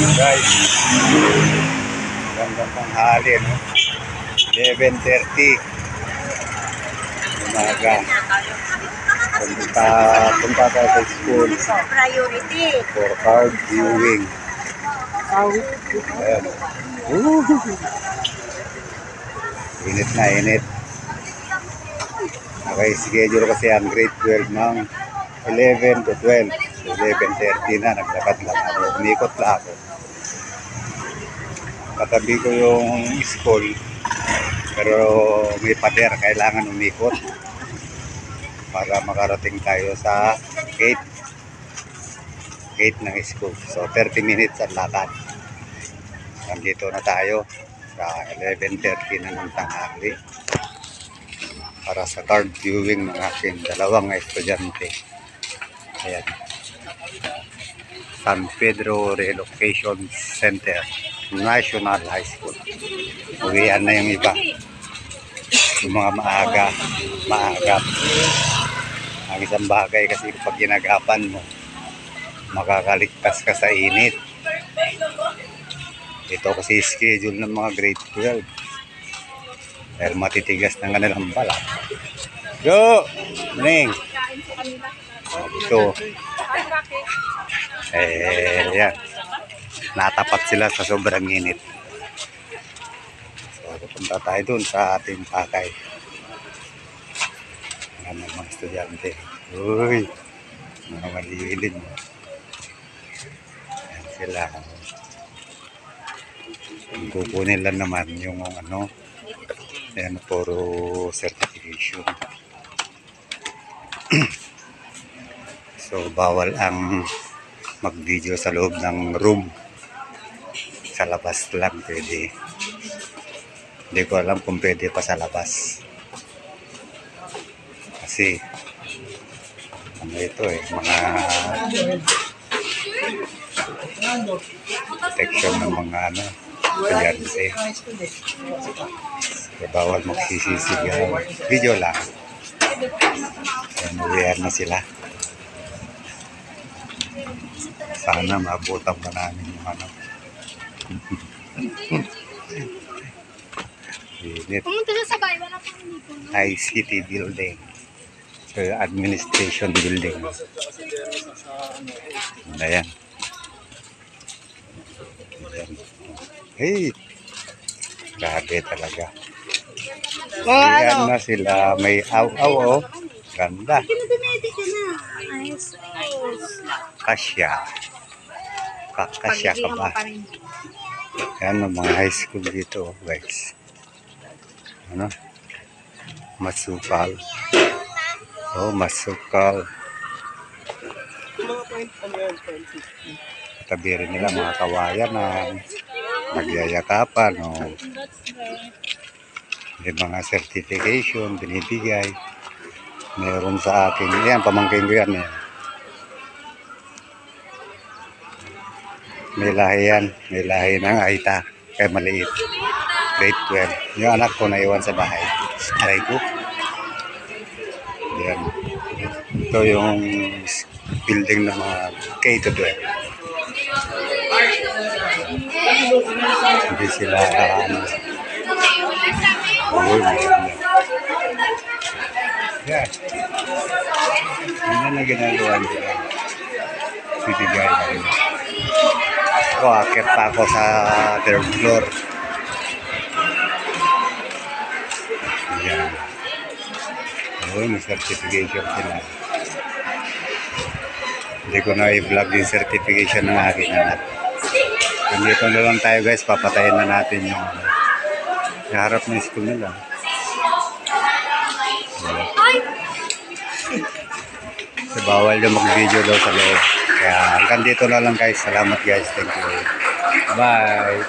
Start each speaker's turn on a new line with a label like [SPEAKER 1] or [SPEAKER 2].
[SPEAKER 1] Guys, gandang tanghali, no? 11:30 umaga. Punta tayo sa school
[SPEAKER 2] Priority.
[SPEAKER 1] for card viewing. Ayan. Init na init. Naka-schedule kasi ang grade 12 ng 11 to 12. So 11:30 na, naglakad lang ako. Umikot lang ako. Katabi ko yung school, pero may pader, kailangan umikot para makarating tayo sa gate ng school. So 30 minutes ang lakad. Nandito na tayo sa 11:30 na ng tanghali para sa card viewing ng aking dalawang estudyante. Ayan. San Pedro Relocation Center, National High School. Uwian na yung iba. Yung mga maagap. Ang isang bagay kasi pag ginagapan mo, makakaligtas ka sa init. Ito kasi schedule ng mga grade 12. Dahil matitigas ng kanilang balat. Go! Ning! Ito. Yan. Natapat sila sa sobrang init. So, pupunta tayo dun sa ating pakay. Yan ang mga estudyante. Uy! Mga malilin. Yan sila. Kukunin lang naman yung ano. Yan, puro certification. So, bawal ang mag-video sa loob ng room. Sa labas lang pwede. Hindi ko alam kung pwede pa sa labas. Kasi, ano ito mga protection ng mga estudyante. So, bawal magsisisigaw. Video lang. Ayan, na sila. Sana mabutan pa namin yung init. ICT building. So, administration building. Ayan. Hey! Grabe talaga. Ayan na sila. May aw-aw. Ganda. Kasya. Kakasya ka ba? Ayan ang mga high school dito, guys. Ano? Masukal. Oh, masukal. Tabi rin nila mga kawayan na nagyayakapan. Oh. May mga certification binibigay. Meron sa akin. Yan, pamangkin ko yan. May lahi yan. May lahi ng Aita. Kaya maliit. Grade 12. Yung anak ko naiwan sa bahay. Aray ko. Yan. Ito yung building ng mga K-12. Hindi sila yan. Ano na ginagawa nila? Bibigay na rin. Ako, akit pa ako sa third floor. Yan. Oh, may certification sila. Hindi ko na i-vlog yung certification ng aking anak. Nandito na lang tayo, guys. Papatayin na natin yung harap ng school nila. So, bawal yung mag-video daw sa loob. Kaya hanggang dito na lang, guys. Salamat, guys. Thank you. Bye!